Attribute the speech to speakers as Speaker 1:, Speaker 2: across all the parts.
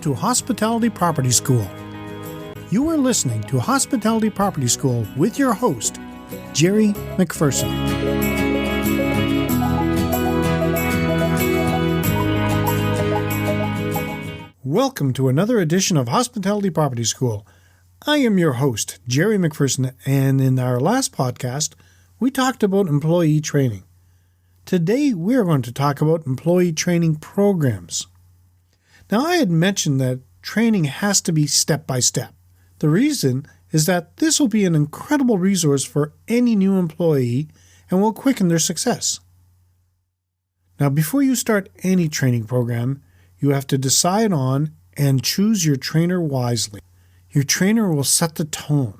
Speaker 1: to Hospitality Property School. You are listening to Hospitality Property School with your host, Gerry MacPherson. Welcome to another edition of Hospitality Property School. I am your host, Gerry MacPherson, and in our last podcast, we talked about employee training. Today, we're going to talk about employee training programs. Now, I had mentioned that training has to be step by step. The reason is that this will be an incredible resource for any new employee and will quicken their success. Now, before you start any training program, you have to decide on and choose your trainer wisely. Your trainer will set the tone.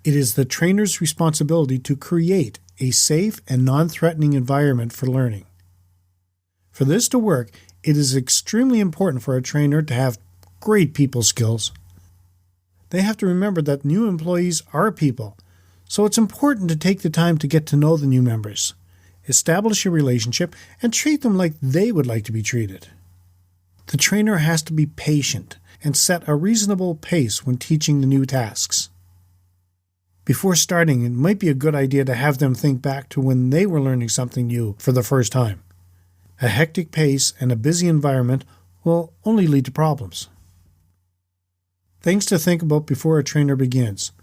Speaker 1: It is the trainer's responsibility to create a safe and non-threatening environment for learning. For this to work, it is extremely important for a trainer to have great people skills. They have to remember that new employees are people, so it's important to take the time to get to know the new members, establish a relationship, and treat them like they would like to be treated. The trainer has to be patient and set a reasonable pace when teaching the new tasks. Before starting, it might be a good idea to have them think back to when they were learning something new for the first time. A hectic pace and a busy environment will only lead to problems. Things to think about before a trainer begins.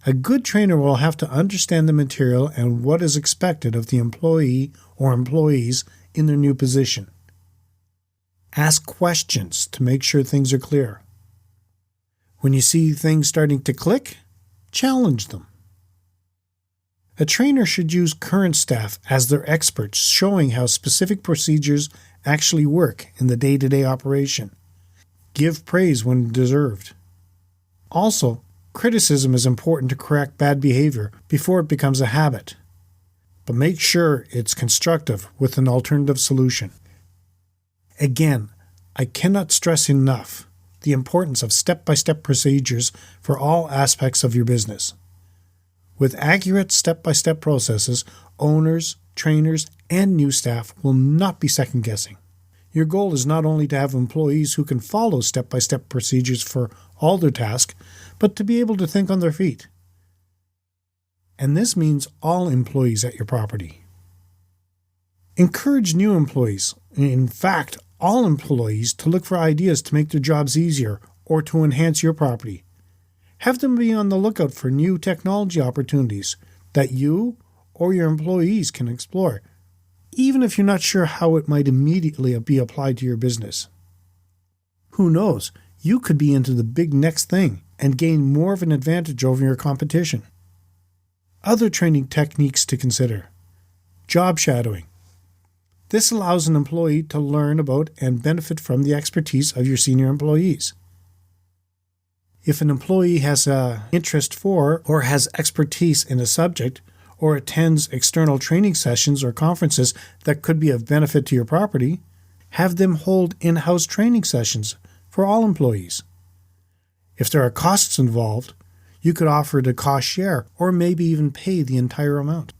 Speaker 1: A good trainer will have to understand the material and what is expected of the employee or employees in their new position. Ask questions to make sure things are clear. When you see things starting to click, challenge them. A trainer should use current staff as their experts, showing how specific procedures actually work in the day-to-day operation. Give praise when deserved. Also, criticism is important to correct bad behavior before it becomes a habit. But make sure it's constructive with an alternative solution. Again, I cannot stress enough the importance of step-by-step procedures for all aspects of your business. With accurate step-by-step processes, owners, trainers, and new staff will not be second-guessing. Your goal is not only to have employees who can follow step-by-step procedures for all their tasks, but to be able to think on their feet. And this means all employees at your property. Encourage new employees, in fact, all employees, to look for ideas to make their jobs easier or to enhance your property. Have them be on the lookout for new technology opportunities that you or your employees can explore, even if you're not sure how it might immediately be applied to your business. Who knows, you could be into the big next thing and gain more of an advantage over your competition. Other training techniques to consider. Job shadowing. This allows an employee to learn about and benefit from the expertise of your senior employees. If an employee has an interest for or has expertise in a subject or attends external training sessions or conferences that could be of benefit to your property, have them hold in-house training sessions for all employees. If there are costs involved, you could offer to cost share or maybe even pay the entire amount.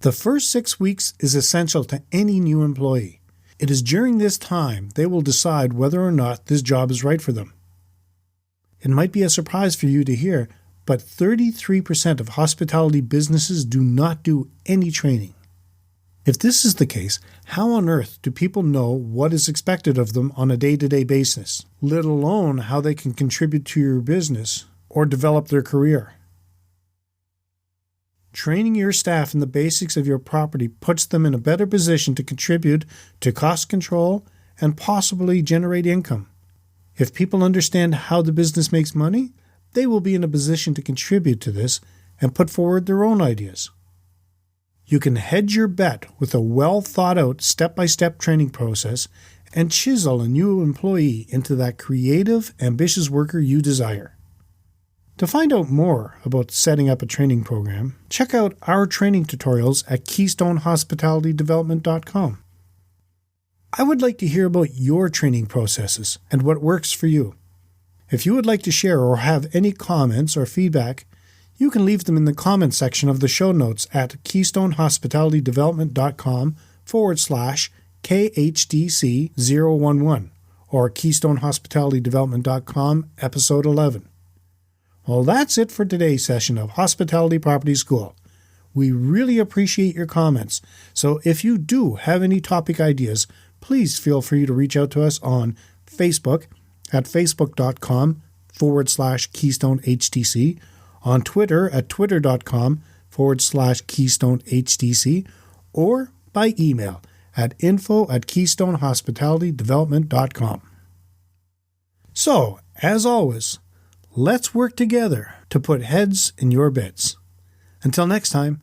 Speaker 1: The first 6 weeks is essential to any new employee. It is during this time they will decide whether or not this job is right for them. It might be a surprise for you to hear, but 33% of hospitality businesses do not do any training. If this is the case, how on earth do people know what is expected of them on a day-to-day basis, let alone how they can contribute to your business or develop their career? Training your staff in the basics of your property puts them in a better position to contribute to cost control and possibly generate income. If people understand how the business makes money, they will be in a position to contribute to this and put forward their own ideas. You can hedge your bet with a well-thought-out step-by-step training process and chisel a new employee into that creative, ambitious worker you desire. To find out more about setting up a training program, check out our training tutorials at KeystoneHospitalityDevelopment.com. I would like to hear about your training processes and what works for you. If you would like to share or have any comments or feedback, you can leave them in the comments section of the show notes at KeystoneHospitalityDevelopment.com/KHDC011 or KeystoneHospitalityDevelopment.com, Episode 11. Well, that's it for today's session of Hospitality Property School. We really appreciate your comments, so if you do have any topic ideas, please feel free to reach out to us on Facebook at facebook.com/KeystoneHTC, on Twitter at twitter.com/KeystoneHTC, or by email at info@KeystoneHospitalityDevelopment.com. So, as always, let's work together to put heads in your beds. Until next time,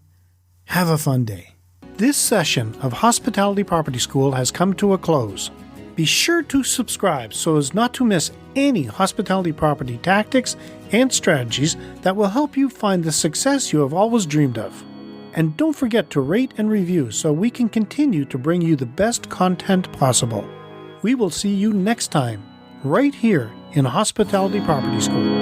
Speaker 1: have a fun day. This session of Hospitality Property School has come to a close. Be sure to subscribe so as not to miss any hospitality property tactics and strategies that will help you find the success you have always dreamed of. And don't forget to rate and review so we can continue to bring you the best content possible. We will see you next time, right here in Hospitality Property School.